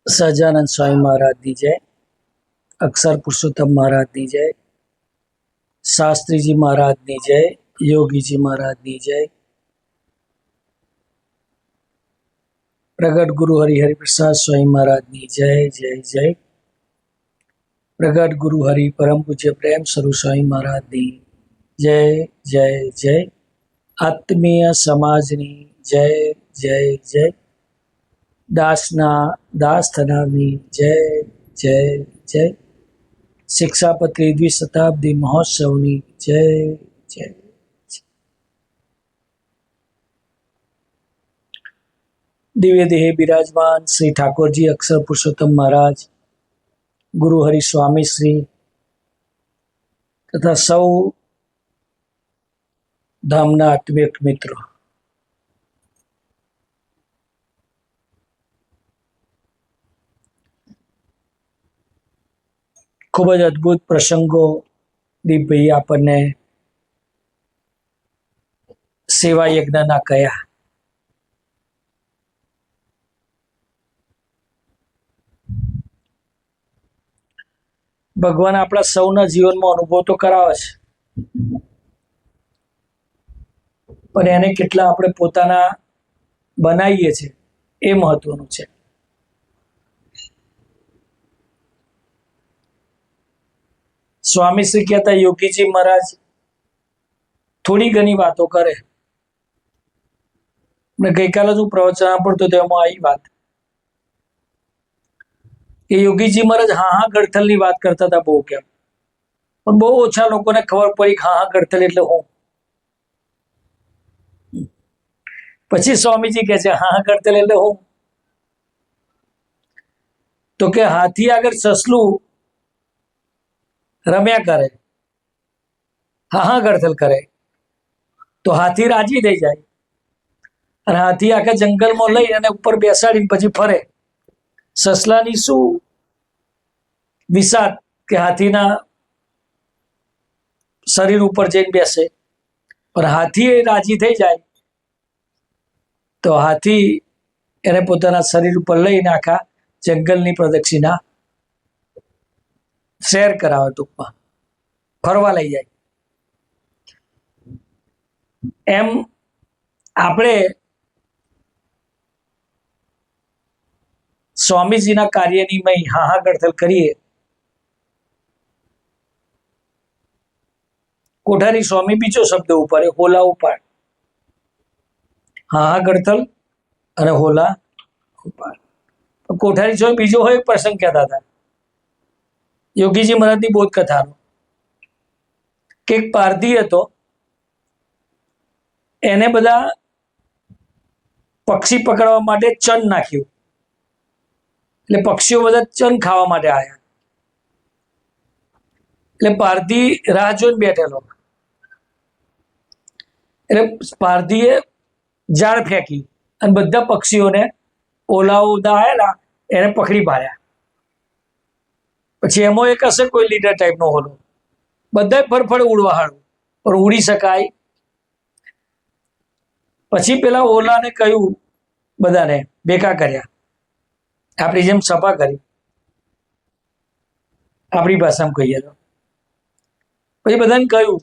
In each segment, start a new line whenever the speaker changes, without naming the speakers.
સહજાનંદ સ્વામી મહારાજની જય, અક્ષર પુરુષોત્તમ મહારાજની જય, શાસ્ત્રીજી મહારાજની જય, યોગીજી મહારાજની જય, પ્રગટ ગુરુ હરિહરિપ્રસાદ સ્વામી મહારાજની જય જય જય, પ્રગટ ગુરુ હરિ પરમ પૂજ્ય પ્રેમ સ્વરૂપ સ્વામી મહારાજની જય જય જય, આત્મીય સમાજની જય જય જય, દાસના દાસ થનારની જય જય જય, શિક્ષાપત્રી દ્વિશતાબ્દી મહોત્સવની જય જય. દિવ્ય દેહે બિરાજમાન શ્રી ઠાકોરજી અક્ષર પુરુષોત્તમ મહારાજ, ગુરુ હરિ સ્વામી શ્રી તથા સૌ ધામના આત્મિક મિત્રો, ખૂબ જ અદ્ભુત પ્રસંગો દીપભાઈ આપણને સેવા યજ્ઞના કયા. ભગવાન આપણા સૌના જીવનમાં અનુભવ તો કરાવે છે, પણ એને કેટલા આપણે પોતાના બનાવીએ છીએ એ મહત્વનું છે. સ્વામી શ્રી કહેતા યોગીજી મહારાજ થોડી ઘણી વાતો કરે. મેં ગઈકાલે હું પ્રવચન સાંભળતો તેમાં આવી વાત કે યોગીજી મહારાજ હા ગડથલની વાત કરતા હતા બહુ, કેમ પણ બહુ ઓછા લોકોને ખબર પડી કે હા ગડથલ એટલે હું. પછી સ્વામીજી કહે છે હા ગડથલ એટલે હું, તો કે હાથી આગળ સસલું રમ્યા કરે, હા ગડથલ કરે તો હાથી રાજી થઈ જાય, અને હાથી આખા જંગલમાં લઈ અને ઉપર બેસાડીને પછી ફરે. સસલાની શું વિષાદ કે હાથીના શરીર ઉપર જઈને બેસે, પણ હાથી રાજી થઈ જાય તો હાથી એને પોતાના શરીર ઉપર લઈને આખા જંગલની પ્રદક્ષિણા શેર કરાવે, ટૂંકમાં ફરવા લઈ જાય. એમ આપણે સ્વામીજીના કાર્યની મય હા ગડથલ કરીએ. કોઠારી સ્વામી બીજો શબ્દ ઉપર હોલા ઉપાડ, હા ગડથલ અને હોલા ઉપાડ. કોઠારી સ્વામી બીજો હોય પ્રસંગ કહેતા હતા યોગીજી મહારાજની બોધ કથાનો, કે એક પારધી હતો, એને બધા પક્ષી પકડવા માટે ચન નાખ્યું, એટલે પક્ષીઓ બધા ચન ખાવા માટે આવ્યા. એટલે પારધી રાહ જોઈને બેઠેલો, એટલે પારધીએ જાળ ફેંકી અને બધા પક્ષીઓને ઓલાઓ બધા આવેલા એને પકડી પાડ્યા. પછી એમાં એક હશે કોઈ લીડર ટાઈપનો હોલો, બધા ફરફડ ઉડવા હાડું પણ ઉડી શકાય. પછી પેલા ઓલાને કહ્યું, બધાને ભેગા કર્યા, આપણી જેમ સભા કરી, આપણી ભાષામાં કહીએ તો. પછી બધાને કહ્યું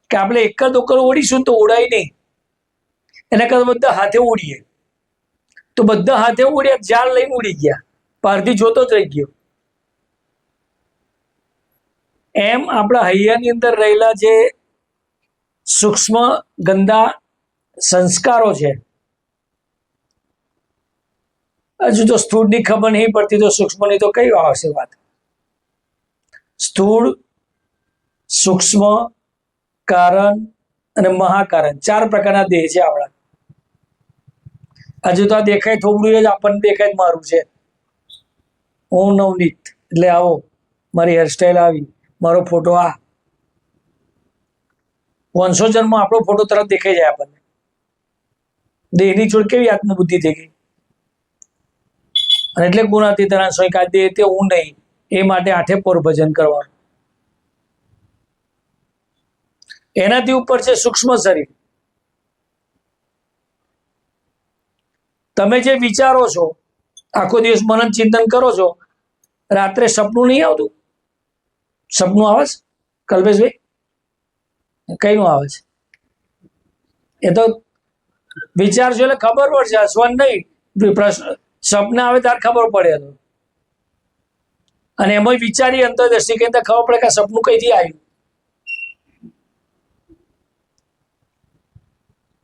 કે આપણે એક જ ઓકર ઓડીશું તો ઉડાય નહીં, એના કરતા બધા હાથે ઉડીએ. તો બધા હાથે ઉડ્યા, જાળ લઈને ઉડી ગયા, પારધી જોતો જ રહી ગયો. એમ આપણા હૈયાની અંદર રહેલા જે સૂક્ષ્મ ગંદા સંસ્કારો છે, હજુ તો સ્થૂળની ખબર નહીં પડતી, તો સૂક્ષ્મની તો કઈ આવશે વાત. સ્થૂળ, સૂક્ષ્મ, કારણ અને મહાકારણ, ચાર પ્રકારના દેહ છે આપણા. હજુ તો આ દેખાય થોડું જ આપણને દેખાય મારું છે. હું નવનીત એટલે આવો, મારી હેરસ્ટાઈલ આવી, મારો ફોટો આ. 500 જન્મમાં આપણો ફોટો તરત દેખાઈ જાય આપણને. દેહની જોડ કેવી આત્મબુદ્ધિ થઈ ગઈ. અને એટલે ગુણાતીતાના સ્વયં આ દેહ તે હું નહીં, એ માટે આઠે પોર ભજન કરવાનું. એનાથી ઉપર છે સૂક્ષ્મ શરીર. તમે જે વિચારો છો આખો દિવસ મનન ચિંતન કરો છો, રાત્રે સપનું નહીં આવતું? સપનું આવે છે કલ્પેશભાઈ? કઈનું આવે છે? એ તો વિચારશો એટલે ખબર પડશે, હસવાનું નહીં. પ્રશ્ન સપના આવે ત્યારે ખબર પડે. અને એમાં વિચારી અંતરદ્રષ્ટિ કઈ ખબર પડે કે સપનું કઈથી આવ્યું.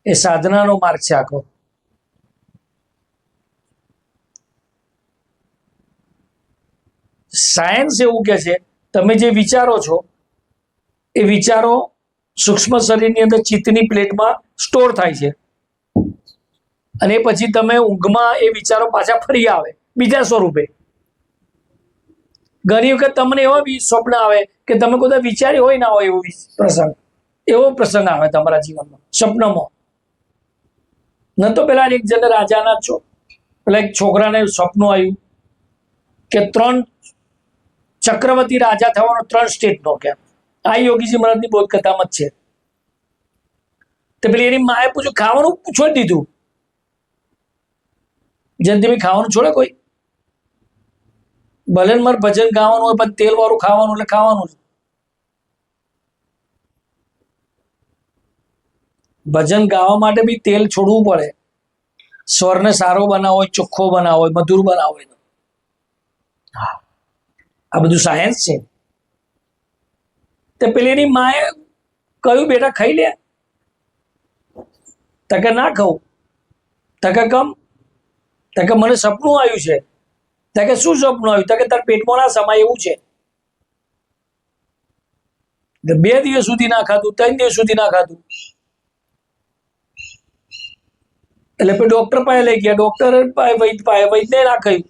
એ સાધનાનો માર્ગ છે આખો. સાયન્સ એવું કે છે તમે જે વિચારો છો એ વિચારો સૂક્ષ્મ શરીરની અંદર ચિત્તની પ્લેટમાં સ્ટોર થાય છે, અને પછી તમે ઊંઘમાં એ વિચારો પાછા ફરી આવે બીજા સ્વરૂપે. ઘણી વખત તમને એવા સ્વપ્ન આવે કે તમે કોઈ વિચાર્યું હોય ના હોય એવો પ્રસંગ આવે તમારા જીવનમાં સપનામાં. ન તો પેલા એક જણ રાજાના છો, પેલા એક છોકરાને સપનું આવ્યું કે 3 ચક્રવર્તી રાજા થવાનો 3 સ્ટેટનો. કેમ? આ યોગીજી મહારાજની બોધ કથામાં જ છે. તો પેલી એની માએ પૂછ્યું, ખાવાનું છોડી દીધું? જયંતિભાઈ ખાવાનું છોડે કોઈ? ભલે મારે ભજન ગાવાનું હોય પણ તેલ વાળું ખાવાનું એટલે ખાવાનું જ. ભજન ગાવા માટે બી તેલ છોડવું પડે. સ્વરને સારો બનાવો હોય, ચોખ્ખો બનાવો હોય, મધુર બનાવો હોય. હા, આ બધું સાયન્સ છે. તે પેલીની માએ કહ્યું, બેટા ખાઈ લે. તકે ના ખાઉં. તકે કમ? તકે મને સપનું આવ્યું છે. તકે શું સપનું આવ્યું? તકે તાર પેટમાં ના સમાય એવું છે. 2 દિવસ સુધી ના ખાધું, 3 દિવસ સુધી ના ખાધું. એટલે પછી ડોક્ટર પાસે લઈ ગયા. ડોક્ટર વૈદ્ય ના ખાયું.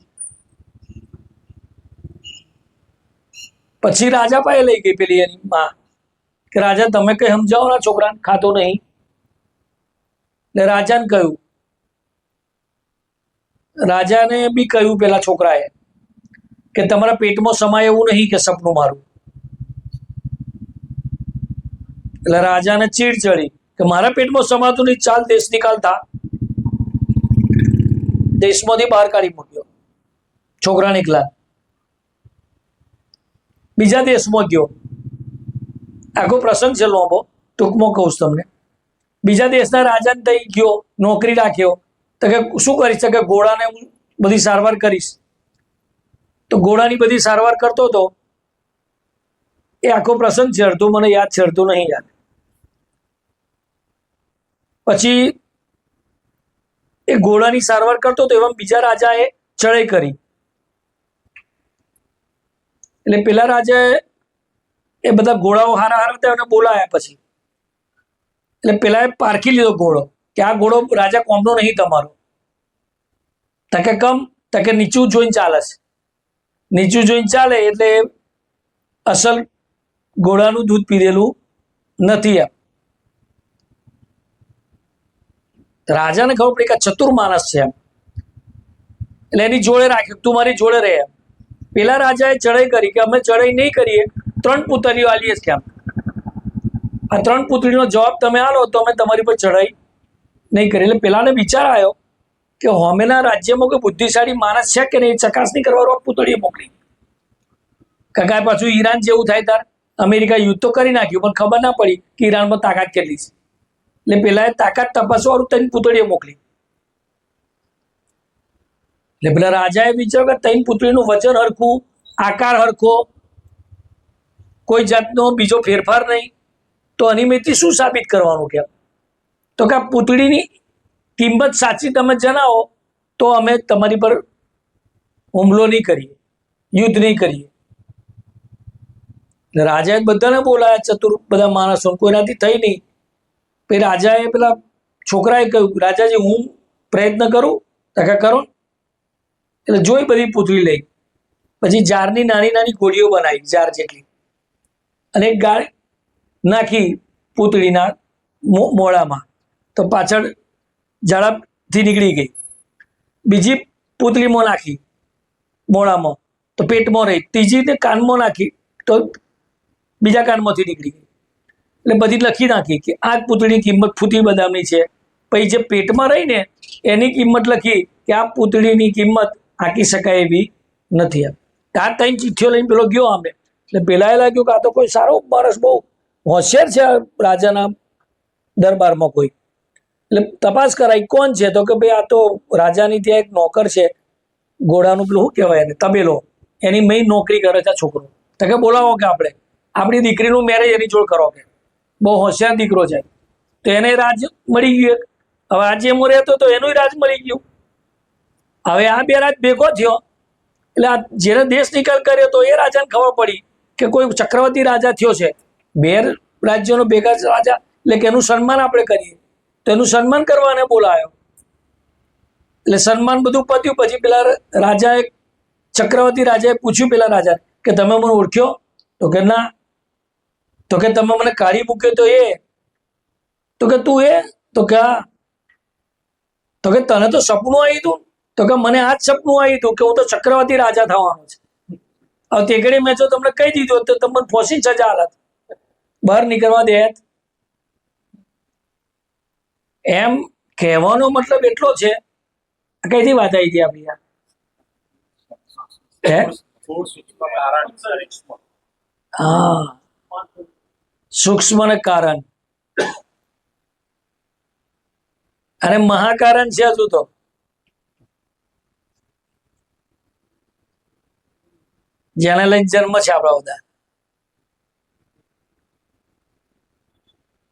પછી રાજા પાસે લઈ ગઈ પેલી એની માં કે રાજા તમે કઈ સમજાવો ના છોકરાને, ખાતો નહીં. એટલે રાજાને કહ્યું, રાજાને બી કહ્યું પેલા છોકરાએ કે તમારા પેટમાં સમાય એવું નહીં કે સપનું મારું. એટલે રાજાને ચીડ ચડી કે મારા પેટમાં સમાતું નહીં, ચાલ દેશ નિકાલ થા. દેશમાંથી બહાર કાઢી મૂક્યો છોકરાને એકલા. બીજા દેશમાં ગયો. આખો પ્રસંગ છે લોબો, ટૂંકમાં કહું તમને. બીજા દેશના રાજાને ત્યાં ગયો, નોકરી રાખ્યો. તો કે શું કરીશ? કે ઘોડાને હું બધી સારવાર કરીશ. તો ઘોડાની બધી સારવાર કરતો હતો. એ આખો પ્રસંગ છે, અડધું મને યાદ છે, અડધું નહીં યાદ. પછી એ ઘોડાની સારવાર કરતો હતો એવા બીજા રાજાએ ચડાઈ કરી. એટલે પેલા રાજાએ એ બધા ઘોડાઓ હારા હતા એને બોલાયા. પછી એટલે પેલા પારખી લીધો ઘોડો કે આ ઘોડો રાજા કોમનો નહીં તમારો. તકે કમ? તકે નીચું જોઈને ચાલે છે. નીચું જોઈને ચાલે એટલે અસલ ઘોડાનું દૂધ પીધેલું નથી. એમ રાજાને ખબર પડી કે ચતુર માણસ છે એમ. એટલે એની જોડે રાખ્યું, તું મારી જોડે રહે. પેલા રાજાએ ચડાઈ કરી કે અમે ચડાઈ નહીં કરીએ, 3 પુતળીઓ આલીએ જ. કેમ? આ 3 પુતળીનો જવાબ તમે આલો તો અમે તમારી પર ચડાઈ નહીં કરી. એટલે પેલાને વિચાર આવ્યો કે હોમેના રાજ્યમાં કોઈ બુદ્ધિશાળી માણસ છે કે નહીં, ચકાસણી કરવા પુતળીઓ મોકલી. કાકા પાછું ઈરાન જેવું થાય તાર અમેરિકા યુદ્ધ તો કરી નાખ્યું પણ ખબર ના પડી કે ઈરાનમાં તાકાત કેટલી છે. એટલે પેલા તાકાત તપાસવાળું 3 પુતળીઓ મોકલી. એટલે પેલા રાજાએ વિચાર્યું કે 3 પુતળીનું વજન હરખું, આકાર હરખો, કોઈ જાતનો બીજો ફેરફાર નહીં, તો અનિયમિતથી શું સાબિત કરવાનું? કેમ? તો કે આ પુતળીની કિંમત સાચી તમે જણાવો તો અમે તમારી પર હુમલો નહીં કરીએ, યુદ્ધ નહીં કરીએ. એટલે રાજાએ બધાને બોલાયા, ચતુર બધા માણસો, કોઈનાથી થઈ નહીં. પછી રાજાએ પેલા છોકરાએ કહ્યું, રાજાજી હું પ્રયત્ન કરું? તકે કરો. એટલે જોઈ બધી પૂતળી લઈ. પછી જારની નાની નાની ગોળીઓ બનાવી, જાર જેટલી, અને એક ગાળ નાખી પૂતળીના મોડામાં, તો પાછળ ઝડપથી નીકળી ગઈ. બીજી પૂતળીમાં નાખી મોડામાં, તો પેટમાં રહી. ત્રીજી કાનમાં નાખી તો બીજા કાનમાંથી નીકળી ગઈ. એટલે બધી લખી નાખી કે આ પૂતળીની કિંમત ફૂટી બદામની છે. પછી જે પેટમાં રહી ને એની કિંમત લખી કે આ પૂતળીની કિંમત આંકી શકાય એવી નથી. આ 3 ચિઠ્ઠીઓ લઈને પેલો ગયો આંબે, એટલે પેલા એ લાગ્યું કે આ તો કોઈ સારો માણસ, બહુ હોશિયાર છે રાજાના દરબારમાં કોઈ. એટલે તપાસ કરાઈ, કોણ છે? તો કે ભાઈ આ તો રાજાની ત્યાં એક નોકર છે, ઘોડાનું પેલું શું કહેવાય એને, તબેલો, એની મેઇન નોકરી કરે છે છોકરો. તો કે બોલાવો કે આપણે આપણી દીકરીનું મેરેજ એની જોડ કરો, કે બહુ હોશિયાર દીકરો છે. તો એને રાજ મળી ગયું. હવે આજે એમ રહેતો તો એનું રાજ મળી ગયું. હવે આ બે રાજ ભેગો થયો, એટલે આ જેને દેશ નિકાલ કર્યો તો એ રાજાને ખબર પડી કે કોઈ ચક્રવર્તી રાજા થયો છે. બે રાજ્યોનો ભેગા રાજા, એટલે કે એનું સન્માન આપણે કરીએ. તો એનું સન્માન કરવાને બોલાયો. એટલે સન્માન બધું પત્યું. પછી પેલા રાજાએ, ચક્રવર્તી રાજાએ પૂછ્યું પેલા રાજા કે તમે મને ઓળખ્યો? તો કે ના. તો કે તમે મને કાઢી મૂક્યો તો એ? તો કે તું એ? તો કે હા. તો કે તને તો સપનું આવ્યું હતું? તો કે મને આ જ સપનું આવ્યું હતું કે હું તો ચક્રવર્તી રાજા થવાનો છે. હવે તે ઘડી મેં જો તમને કહી દીધું તો તમને ફોસી સજા હાલત, બહાર નીકળવા દે. એમ કહેવાનો મતલબ એટલો છે. કઈથી વાત આવી હતી આપણી? હા, સૂક્ષ્મ ને કારણ અને મહાકારણ છે. હજુ તો જેને લઈને જન્મ છે આપણા બધા.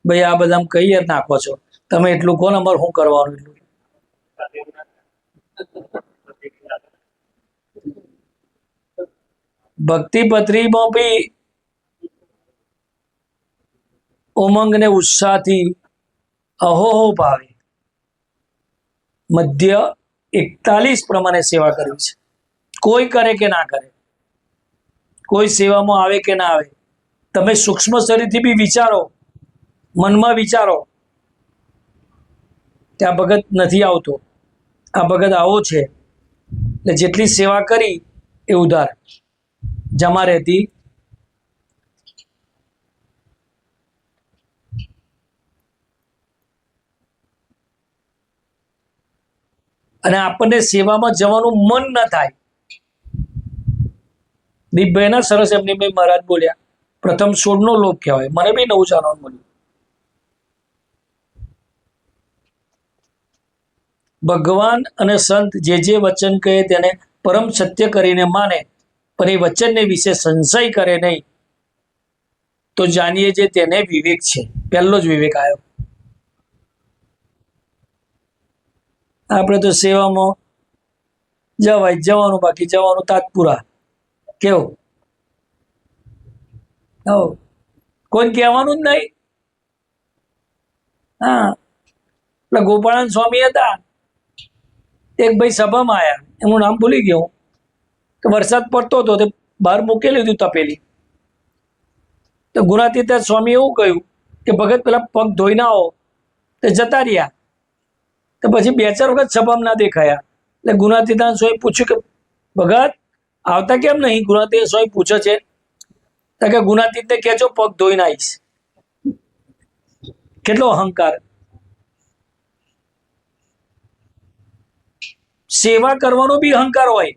ભાઈ આ બધા કઈ યાર નાખો છો તમે? એટલું કોણ અમારે શું કરવાનું? એટલું ભક્તિ પત્રીમાં બી ઉમંગ ને ઉત્સાહથી અહોહો ભાવે મધ્ય 41 પ્રમાણે સેવા કરવી છે. કોઈ કરે કે ના કરે, કોઈ સેવામાં આવે કે ના આવે, તમે સૂક્ષ્મ શરીરથી બી વિચારો, મનમાં વિચારો કે આ ભગત નથી આવતો, આ ભગત આવો છે, એટલે જેટલી સેવા કરી એ ઉધાર જમા રહેતી. અને આપણને સેવામાં જવાનું મન ન થાય. દીપભાઈ સરસ એમની મેં મહારાજ બોલ્યા, પ્રથમ 16નો લોક કહેવાય. મને બી નવું જાણવાનું મળ્યું. ભગવાન અને સંત જે વચન કહે તેને પરમ સત્ય કરીને માને, પણ એ વચનને વિશે સંશય કરે નહીં, તો જાણીએ જે તેને વિવેક છે. પહેલો જ વિવેક આવ્યો. આપણે તો સેવામાં જવાય જવાનું, બાકી જવાનું તાત્પુરા. કેવું? કોઈ કહેવાનું જ નહીં. હા, એટલે ગોપાળાન સ્વામી હતા, એક ભાઈ સભામાં આવ્યા, એનું નામ ભૂલી ગયો કે વરસાદ પડતો હતો, તે બહાર મૂકેલી હતી તપેલી. તો ગુણાતીતાન સ્વામી એવું કહ્યું કે ભગત પેલા પગ ધોઈને આવો. તે જતા રહ્યા. તો પછી 2-4 વખત સભામાં ના દેખાયા. એટલે ગુણાતીતાન સ્વામી પૂછ્યું કે ભગત આવતા કેમ નહીં? ગુણાતીતાન સ્વામી પૂછે છે કે ગુણાતીતને કહેજો પગ ધોઈને આવીશ. કેટલો અહંકાર! સેવા કરવાનો બી અહંકાર હોય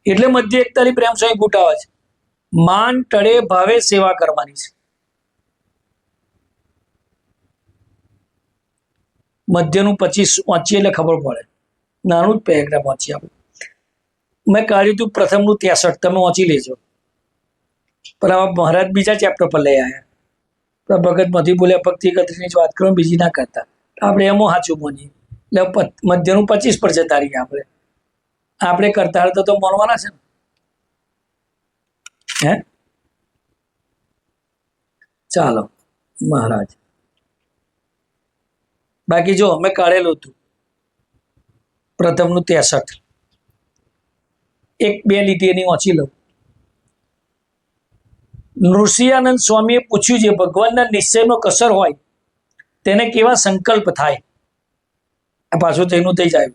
એટલે મધ્ય 41 પ્રેમ સ્વામી ગુટાવે છે. માન ટળે ભાવે સેવા કરવાની છે. મધ્યનું 25 વાંચીએ એટલે ખબર પડે. નાનું જ પેરેગ્રાફ વાંચીએ આપણે. મેં કાઢ્યું હતું પ્રથમનું 63, તમે વાંચી લેજો. પણ આવા મહારાજ બીજા ચેપ્ટર પર લઈ આવ્યા. ભગત મધી બોલ્યા ભક્તિ કથની જ વાત કરો, બીજી ના કરતા. આપણે એમાં સાચું માનીએ એટલે મધ્યનું 25 પર જતા રહીએ. આપણે કરતા હતા તો માનવાના છે ને. હે ચાલો મહારાજ. બાકી જો અમે કાઢેલું હતું પ્રથમનું 63, 1-2 લીટી એની વાંચી લઉં. નૃસિંહાનંદ સ્વામીએ પૂછ્યું છે ભગવાનના નિશ્ચયમાં કસર હોય તેને કેવા સંકલ્પ થાય? આ પાછું તેનું થઈ જાય.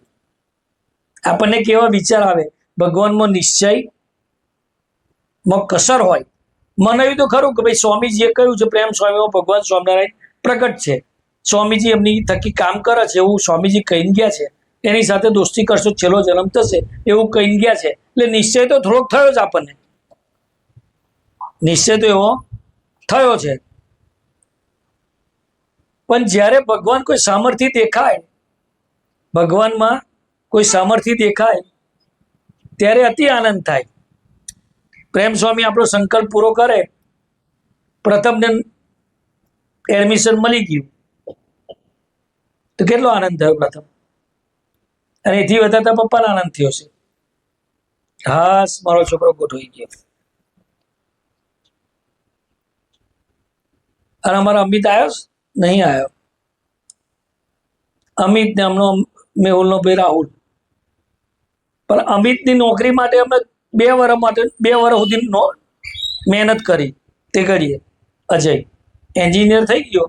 આપણને કેવા વિચાર આવે ભગવાનમાં નિશ્ચયમાં કસર હોય? મનાવ્યું તો ખરું કે ભાઈ સ્વામીજીએ કહ્યું છે પ્રેમ સ્વામીમાં ભગવાન સ્વામિનારાયણ પ્રગટ છે, સ્વામીજી એમની થકી કામ કરે છે એવું સ્વામીજી કહીને ગયા છે. એની સાથે દોસ્તી કરશો છેલ્લો જન્મ થશે એવું કહી ગયા છે. એટલે નિશ્ચય તો થોડોક થયો જ આપણને, નિશ્ચય તો એવો થયો છે. પણ જ્યારે ભગવાન કોઈ સામર્થ્ય દેખાય, ભગવાનમાં કોઈ સામર્થ્ય દેખાય ત્યારે અતિ આનંદ થાય. પ્રેમ સ્વામી આપણો સંકલ્પ પૂરો કરે, પ્રથમ ને એડમિશન મળી ગયું તો કેટલો આનંદ થયો પ્રથમ, અને એથી વધારે પપ્પાને આનંદ થયો છે. હાસ, મારો છોકરો ગોઠવાઈ ગયો. અને અમારો અમિત આવ્યો નહીં આવ્યો? અમિત ને હમણો મેહુલનો ભાઈ રાહુલ. પણ અમિતની નોકરી માટે અમે 2 વર્ષ સુધી મહેનત કરી. તે કરીએ અજય એન્જિનિયર થઈ ગયો,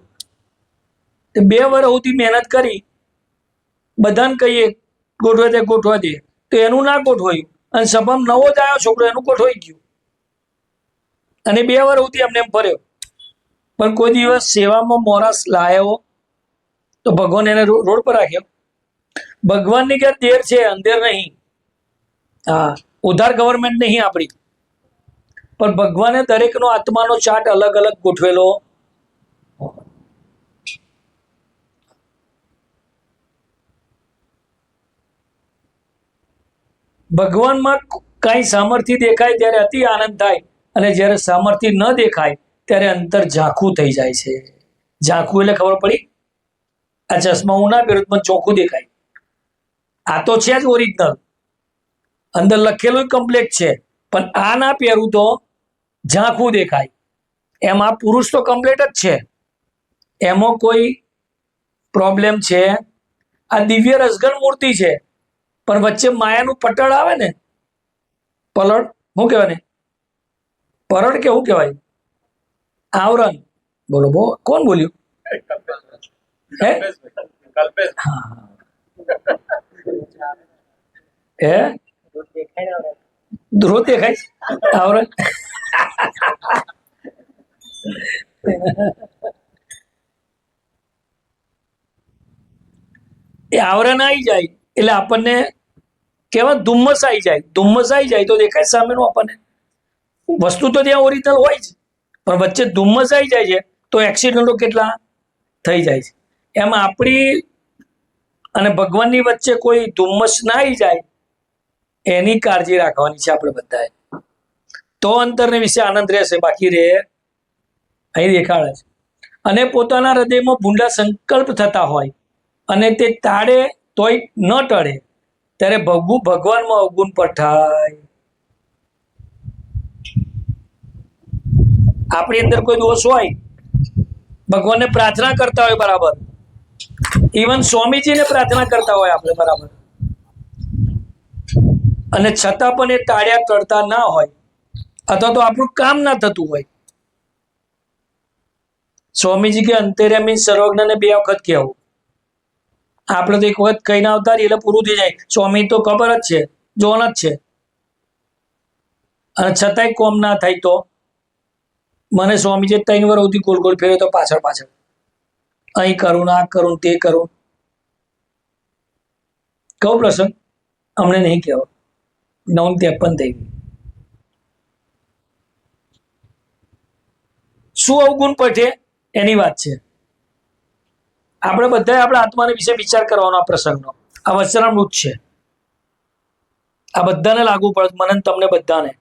2 વર્ષ સુધી મહેનત કરી. બધાને કહીએ ગોઠવા દે તો એનું ના ગોઠવાયું, અને સભામાં નવો જ આવ્યો છોકરો એનું ગોઠવાઈ ગયું, અને 2 વર્ષ સુધી અમને એમ ફર્યો. પણ કોઈ દિવસ સેવામાં મોરાસ લાયો તો ભગવાન એને રોડ પર રાખ્યો. ભગવાનની ક્યાં દેર છે, અંધેર નહીં. હા, ઉધાર ગવર્મેન્ટ નહીં આપણી, પણ ભગવાને દરેકનો આત્માનો ચાર્ટ અલગ અલગ ગોઠવેલો. ભગવાનમાં કાંઈ સામર્થ્ય દેખાય ત્યારે અતિ આનંદ થાય, અને જ્યારે સામર્થ્ય ન દેખાય ત્યારે અંતર ઝાંખું થઈ જાય છે. ઝાંખું એટલે ખબર પડી, આ ચશ્મા હું ના પહેરું પણ ચોખ્ખું દેખાય. આ તો છે જ ઓરિજિનલ, અંદર લખેલું કમ્પ્લેટ છે, પણ આ ના પહેરું તો ઝાંખું દેખાય. એમ આ પુરુષ તો કમ્પ્લેટ જ છે, એમાં કોઈ પ્રોબ્લેમ છે? આ દિવ્ય રસગણ મૂર્તિ છે, પણ વચ્ચે માયાનું પટળ આવે ને, પલળ, શું કહેવાય ને, પરળ કે શું કહેવાય, આવરણ. બોલો કોણ બોલ્યું? હે, હે, ધ્રુવ દેખાય આવરણ. એ આવરણ આવી જાય એટલે આપણને કેવા ધુમ્મસ આવી જાય. ધુમ્મસ આવી જાય તો દેખાય સામેનું આપણને. વસ્તુ તો ત્યાં ઓરિજિનલ હોય જ, પણ વચ્ચે ધુમ્મસ આવી જાય છે તો એક્સિડન્ટો કેટલા થઈ જાય છે. એમાં આપણી અને ભગવાનની વચ્ચે કોઈ ધુમ્મસ ના આવી જાય એની કાળજી રાખવાની છે આપણે બધાએ. તો અંતરને વિશે આનંદ રહેશે, બાકી રે અહીં દેખાડે છે. અને પોતાના હૃદયમાં ભૂંડા સંકલ્પ થતા હોય અને તે તાળે તોય ન ટળે ત્યારે ભગવાનમાં અવગુણ પઠાય. આપણી અંદર કોઈ દોષ હોય, ભગવાનને પ્રાર્થના કરતા હોય બરાબર, ઇવન સ્વામીજીને પ્રાર્થના કરતા હોય આપણે બરાબર, અને છતાં પણ એ ટાળ્યા ટળતા ના હોય, અથવા તો આપણું કામ ના થતું હોય. સ્વામીજી કે અંતર્યામી સર્વજ્ઞને 2 વખત કહેવું. આપણે તો એક વખત કહીને આવતા રહીએ એટલે પૂરું થઈ જાય. સ્વામી તો ખબર જ છે, જોન જ છે, અને છતાંય કોમ ના થાય તો મને સ્વામીજી 3 વર્ષ સુધી ગોળ ગોળ ફેર્યો તો પાછળ અહીં કરું, આ કરું, તે કરું. કહું પ્રસંગ, અમને નહીં કહેવો, 953 થઈ ગઈ. શું અવગુણ પઠે એની વાત છે. આપણે બધાએ આપણા આત્માને વિશે વિચાર કરવાનો આ પ્રસંગનો. આ વચનામૃત છે, આ બધાને લાગુ પડે, મને તમને બધાને.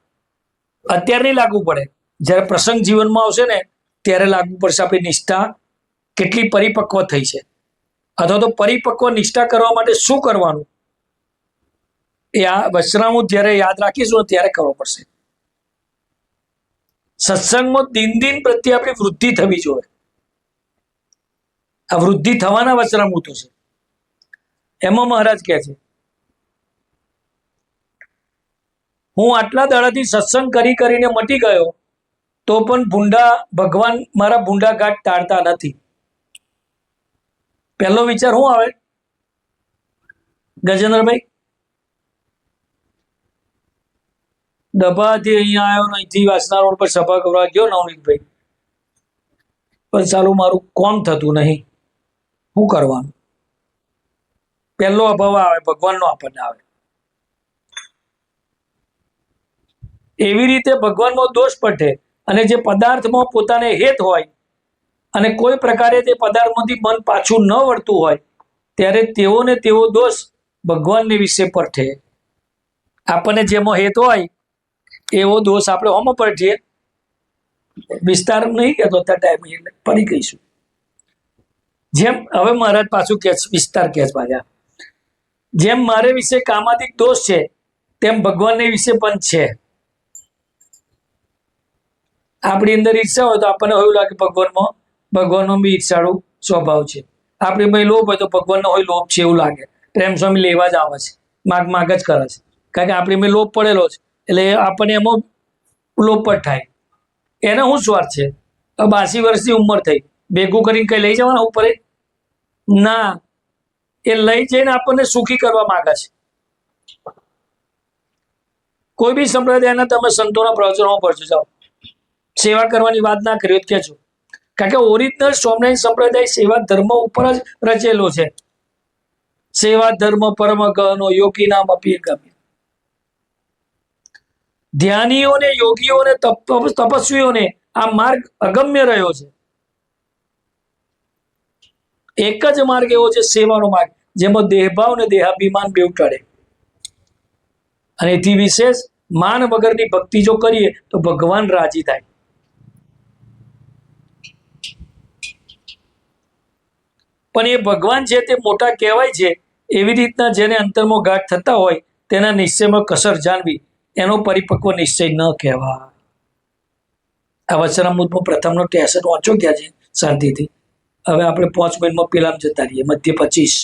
અત્યારે નહીં લાગુ પડે, જ્યારે પ્રસંગ જીવનમાં આવશે ને ત્યારે લાગુ પડશે આપણી નિષ્ઠા કેટલી પરિપક્વ થઈ છે, અથવા તો પરિપક્વ નિષ્ઠા કરવા માટે શું કરવાનું એ આ વચનામૃત જ્યારે યાદ રાખીશું ત્યારે કરવો પડશે. સત્સંગમાં દિન પ્રત્યે આપણી વૃદ્ધિ થવી જોઈએ. આ વૃદ્ધિ થવાના વચનામૃતો છે. એમાં મહારાજ કહે છે, હું આટલા દાડાથી સત્સંગ કરીને મટી ગયો તો પણ ભગવાન મારા ભૂંડા ઘાટ ટાળતા નથી. પહેલો વિચાર શું આવે ગજેન્દ્રભાઈ? ડભાથી અહીંયા આવ્યો ને અહીંથી વાસના રોડ પર સભા કરવા ગયો નવનીતભાઈ, પણ ચાલુ મારું કોમ થતું નહીં, શું કરવાનું? પહેલો અભાવ આવે ભગવાનનો આપણને આવે. એવી રીતે ભગવાનનો દોષ પટે અને જે પદાર્થમાં પોતાને હેત હોય અને કોઈ પ્રકારે તે પદાર્થમાંથી મન પાછું ન વળતું હોય ત્યારે તેઓને તેવો દોષ ભગવાનને વિશે પરઠે. આપણને જેમાં હેત હોય એવો દોષ આપણે હોમાં પરઠીએ. વિસ્તાર નહીં કહેતો અત્યારે ટાઈમ એટલે પડી ગઈશું. જેમ હવે મહારાજ પાછું કે વિસ્તાર કે પાછા, જેમ મારે વિશે કામાદિક દોષ છે તેમ ભગવાનને વિશે પણ છે. આપણી અંદર ઈર્ષા હોય તો આપણને એવું લાગે ભગવાનનો બી ઈર્ષાળુ સ્વભાવ છે. આપણી ભાઈ લોભ હોય તો ભગવાનનો હોય લોભ છે એવું લાગે. પ્રેમ સ્વામી લેવા જ આવે છે, માગ જ કરે છે, કારણ કે આપણી ભાઈ લોભ પડેલો છે એટલે આપણને એમાં લોભ પણ થાય. એને શું સ્વાર્થ છે? 82 વર્ષની ઉંમર થઈ, ભેગું કરીને કઈ લઈ જવાના ઉપર ના, એ લઈ જઈને આપણને સુખી કરવા માંગે છે. કોઈ બી સંપ્રદાયના તમે સંતોના પ્રવચનો પડજો જાઓ, સેવા કરવાની વાત ના કરી કેજો, કારણ કે ઓરિજિનલ સ્વામિનારાયણ સંપ્રદાય સેવા ધર્મ ઉપર જ રચેલો છે. સેવા ધર્મ પરમ ગહનો યોગી નામ અપી ગમ્ય. ધ્યાનીઓને, યોગીઓને, તપસ્વીઓને આ માર્ગ અગમ્ય રહ્યો છે. એક જ માર્ગ એવો છે સેવાનો માર્ગ, જેમાં દેહભાવ ને દેહાભિમાન બેવ ટળે. અને એથી વિશેષ માન વગરની ભક્તિ જો કરીએ તો ભગવાન રાજી થાય. પણ એ ભગવાન છે તે મોટા કહેવાય છે, એવી રીતના જેને અંતરમાં ગાઢ થતા હોય તેના નિશ્ચયમાં કસર જાણવી એનો પરિપક્વ નિશ્ચય ન કહેવાય. આ વચનામૃતમાં પ્રથમનો 63 વાંચો ગયા છે શાંતિથી. હવે આપણે 5 મિનિટમાં પેલા જતા રહીએ, મધ્ય 25.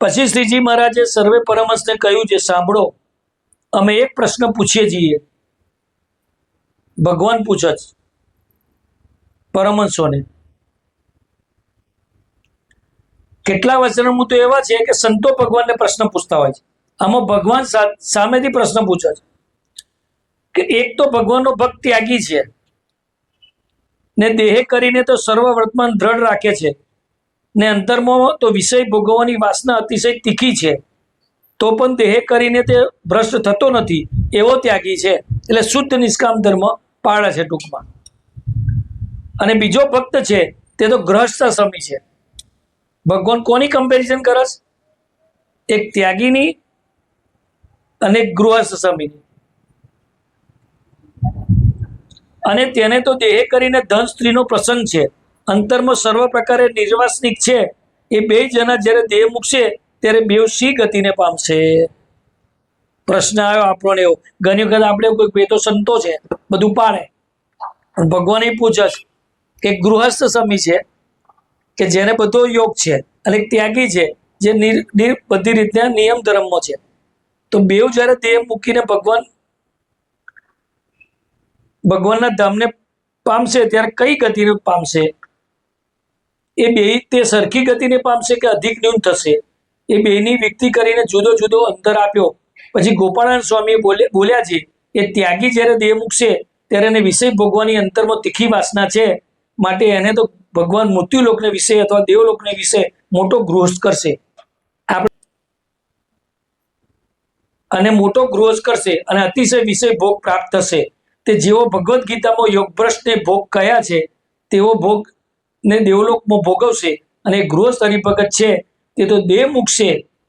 પછી શ્રીજી મહારાજે સર્વે પરમહંસને કહ્યું છે, સાંભળો, અમે એક પ્રશ્ન પૂછીએ છીએ. ભગવાન પૂછે છે પરમહંસોને. કેટલા વચનામૃત તો એવા છે કે સંતો ભગવાનને પ્રશ્ન પૂછતા હોય છે. આમાં ભગવાન સામેથી પ્રશ્ન પૂછે છે કે એક તો ભગવાનનો ભક્ત ત્યાગી છે ને દેહે કરીને તો સર્વ વર્તમાન દ્રઢ રાખે છે, ને અંતરમાં તો વિષય ભોગવવાની વાસના અતિશય તીખી છે, તો પણ દેહે કરીને તે ભ્રષ્ટ થતો નથી એવો ત્યાગી છે. એટલે શુદ્ધ નિષ્કામ ધર્મ પાળે છે ટૂંકમાં. અને બીજો ભક્ત છે તે તો ગ્રહસ્થાશ્રમી છે. ભગવાન કોની કમ્પેરિઝન કરે છે? એક ત્યાગીની અને ગૃહસ્થાશ્રમીની. અને તેને તો દેહે કરીને ધન સ્ત્રીનો પ્રસંગ છે, અંતરમાં સર્વ પ્રકારે નિર્વાસનિક છે. એ બે જણા જ્યારે દેહ મૂકશે ત્યારે બેવ શી ગતિને પામશે? પ્રશ્ન આવ્યો આપણને એવો. ઘણી વખત આપણે કોઈ બે તો સંતો છે બધું પાડે, પણ ભગવાન એ પૂછે છે કે ગૃહસ્થ સમી છે કે જેને બધો યોગ છે, અને ત્યાગી છે જે બધી રીતના નિયમ ધર્મમાં છે. તો બેવ જ્યારે દેહ મૂકીને ભગવાનના ધામને પામશે ત્યારે કઈ ગતિને પામશે? એ બે તે સરખી ગતિને પામશે કે અધિક ન્યૂન થશે? એ બેની વ્યક્તિ કરીને જુદો જુદો અંતર આપ્યો. પછી ગોપાળાનંદ સ્વામી બોલ્યા છે એ ત્યાગી જ્યારે દેહ મૂકશે ત્યારે એને વિષય ભોગવાની અંતરમાં તીખી વાસના છે, માટે એને તો ભગવાન મૃત્યુલોકને વિશે અથવા દેવલોકને વિશે મોટો ગૃહસ્થ કરશે. અને મોટો ગૃહસ્થ કરશે અને અતિશય વિષય ભોગ પ્રાપ્ત થશે. તે જેવો ભગવદ્ ગીતામાં યોગભ્રષ્ટને ભોગ કયા છે તેવો ભોગ ને દેવલોકમાં ભોગવશે. અને ગૃહસ્થ હરિભગત છે તે તો દેહ મૂકશે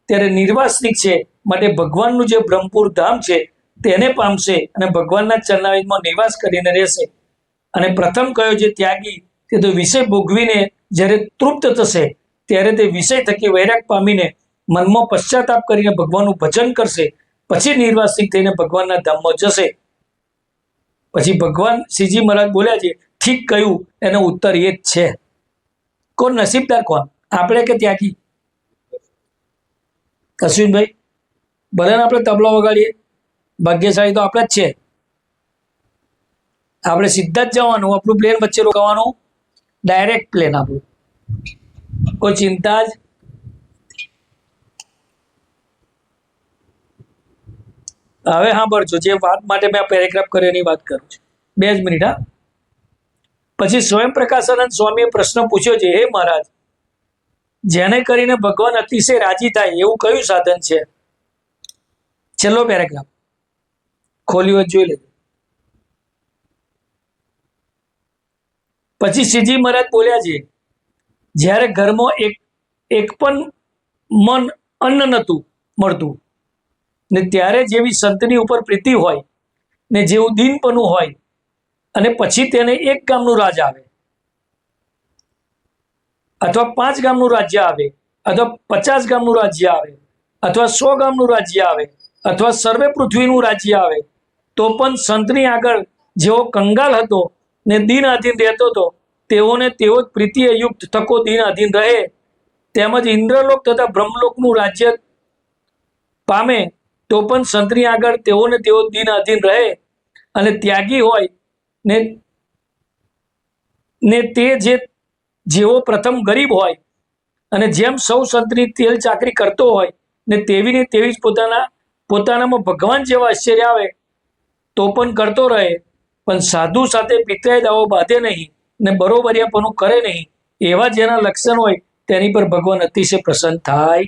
ત્યારે નિર્વાસનિક છે, માટે ભગવાનનું જે બ્રહ્મપુર ધામ છે તેને પામશે અને ભગવાનના ચરણારવિંદમાં નિવાસ કરીને રહેશે. અને પ્રથમ કયો જે ત્યાગી તે તો વિષય ભોગવીને જ્યારે તૃપ્ત થશે ત્યારે તે વિષય થકી વૈરાગ પામીને મનમાં પશ્ચાતાપ કરીને ભગવાનનું ભજન કરશે. પછી નિર્વાસિક થઈને ભગવાનના ધામમાં જશે. પછી ભગવાન શ્રીજી મહારાજ બોલ્યા છે, ઠીક કહ્યું, એનો ઉત્તર એ જ છે. કોણ નસીબદાર? કોણ, આપણે કે ત્યાગી? અશ્વિનભાઈ, ભલે ને આપણે તબલો વગાડીએ, ભાગ્યશાળી તો આપણે જ છે. આપણે સીધા જ જવાનું, આપણું પ્લેન વચ્ચે રોકવાનું, ડાયરેક્ટ પ્લેન આપણું, કોઈ ચિંતા જ હવે સાંભળજો, જે વાત માટે મેં આ પેરેગ્રાફ કર્યો એની વાત કરું છું. 2 જ મિનિટ. હા, પછી સ્વયં પ્રકાશાનંદ સ્વામીએ પ્રશ્ન પૂછ્યો છે, હે મહારાજ, જેને કરીને ભગવાન અતિશય રાજી થાય એવું કયું સાધન છે? છેલ્લો પેરેગ્રાફ ખોલ્યો જોઈ લેજો. પછી શ્રીજી મહારાજ બોલ્યા છે, જ્યારે ઘરમાં એક પણ મન અન્ન નતું મળતું ને ત્યારે જેવી સંતની ઉપર પ્રીતિ હોય ને જેવું દીનપણું હોય, અને પછી તેને 1 ગામનું રાજ આવે અથવા 5 ગામનું રાજ્ય આવે અથવા 50 ગામનું રાજ્ય આવે અથવા 100 ગામનું રાજ્ય આવે અથવા સર્વે પૃથ્વીનું રાજ્ય આવે, તો પણ સંતની આગળ જેવો કંગાલ હતો ને દીન આધીન રહેતો હતો, તેઓને તેઓ જ પ્રીતિએ યુક્ત થકો દીન આધીન રહે. તેમજ ઇન્દ્રલોક તથા બ્રહ્મલોકનું રાજ્ય પામે તો પણ સંતની આગળ તેઓને તેઓ દીન આધીન રહે. અને ત્યાગી હોય ને તે જેવો પ્રથમ ગરીબ હોય અને જેમ સૌ સંતની તેલ ચાકરી કરતો હોય ને તેવી ને તેવી જ પોતાનામાં ભગવાન જેવા આશ્ચર્ય આવે તો પણ કરતો રહે, પણ સાધુ સાથે પિતરાય દાવો બાંધે નહીં ને બરોબરિયાપણું કરે નહીં, એવા જેના લક્ષણ હોય તેની પર ભગવાન અતિશય પ્રસન્ન થાય.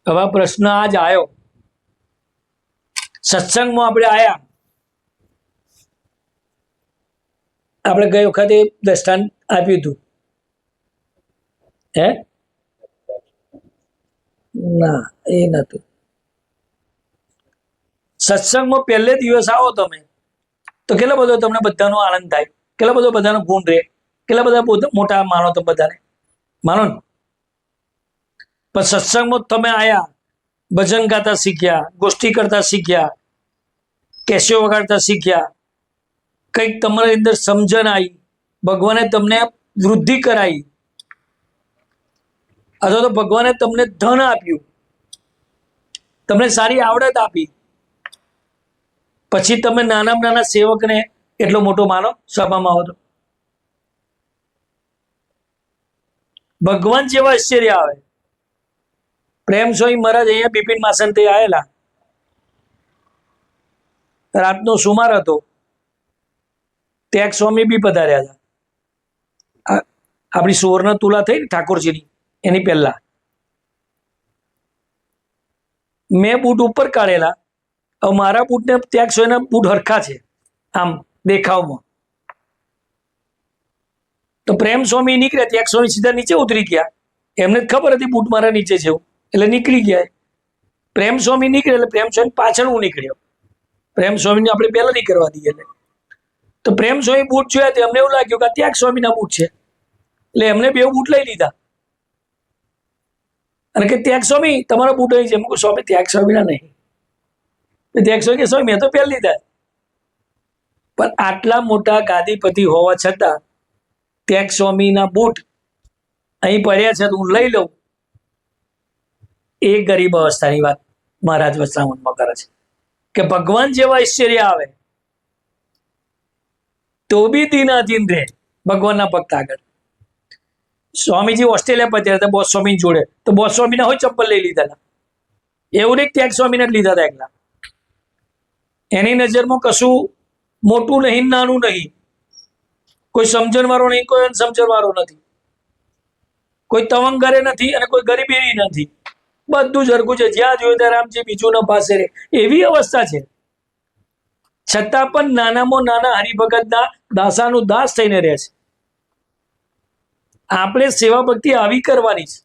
હવે પ્રશ્ન આજ આવ્યો, સત્સંગમાં આપણે આયા, આપણે ગઈ વખતે દ્રષ્ટાંત આપ્યું હતું. હે ના, એ નતું. સત્સંગમાં પહેલે દિવસ આવો તમે તો કેટલો બધો તમને બધાનો આનંદ થાય, કેટલો બધો બધાનો ગુણ રહે, કેટલા બધા મોટા માનો તમે બધાને માનો ને. પણ સત્સંગમાં તમે આયા, ભજન ગાતા શીખ્યા, ગોષ્ઠી કરતા શીખ્યા, કેસ્યો વગાડતા શીખ્યા, કંઈક તમારી અંદર સમજણ આવી, ભગવાને તમને વૃદ્ધિ કરાવી, અથવા તો ભગવાને તમને ધન આપ્યું, તમને સારી આવડત આપી, પછી તમે નાના સેવકને એટલો મોટો માનો સભામાં આવો તો ભગવાન જેવા આશ્ચર્ય આવે. પ્રેમ સ્વામી મહારાજ અહીંયા બિપિન માસનથી આવેલા, રાતનો સુમાર હતો, ત્યાગ સ્વામી બી પધાર્યા હતા. આપણી સુવર્ણ તુલા થઈ ને ઠાકોરજીની, એની પહેલા મેં બૂટ ઉપર કાઢેલા. હવે મારા બૂટને ત્યાગ સ્વામીના બૂટ હરખા છે આમ દેખાવમાં. તો પ્રેમ સ્વામી નીકળ્યા, ત્યાગ સ્વામી સીધા નીચે ઉતરી ગયા, એમને ખબર હતી બૂટ મારા નીચે છે એટલે નીકળી ગયા. પ્રેમ સ્વામી નીકળે એટલે પ્રેમ સ્વામી પાછળ હું નીકળ્યો, પ્રેમ સ્વામીને આપણે પહેલા નહીં કરવા દઈએ. તો પ્રેમ સ્વામી બૂટ જોયા તો એમને એવું લાગ્યું કે ત્યાગ સ્વામીના બૂટ છે, એટલે એમને 2 બૂટ લઈ લીધા અને કે ત્યાગ સ્વામી તમારા બૂટ અહીં છે. મેં કહ્યું સ્વામી ત્યાગ સ્વામીના નહીં. ત્યાગ સ્વામી કે સ્વામી મેં તો પહેલા લીધા. પણ આટલા મોટા ગાદીપતિ હોવા છતાં ત્યાગ સ્વામીના બૂટ અહીં પડ્યા છે તો હું લઈ લઉં, એ ગરીબ અવસ્થાની વાત મહારાજ વચનામૃતમાં કરે છે કે ભગવાન જેવા આશ્ચર્ય આવે તો બી દીનાધીન રહે ભગવાનના ભક્ત આગળ. સ્વામીજી ઓસ્ટ્રેલિયા પધાર્યા હતા બોસ સ્વામી જોડે, તો બોસ સ્વામીના હોય ચપ્પલ લઈ લીધા હતા, એવું નહીં ત્યાગ સ્વામીને જ લીધા હતા એકલા. એની નજરમાં કશું મોટું નહીં, નાનું નહીં, કોઈ સમજણ વાળો નહીં, કોઈ અનસમજણ વાળો નથી, કોઈ તવંગ ઘરે નથી અને કોઈ ગરીબી નથી, બધું જ હરખું છે. જ્યાં જોયું ત્યાં રામજી બીજું ન પાસે રે, એવી અવસ્થા છે. છતાં પણ નાનામાં નાના હરિભગતના દાસાનું દાસ થઈને રહે છે. આપણે સેવા ભક્તિ આવી કરવાની છે.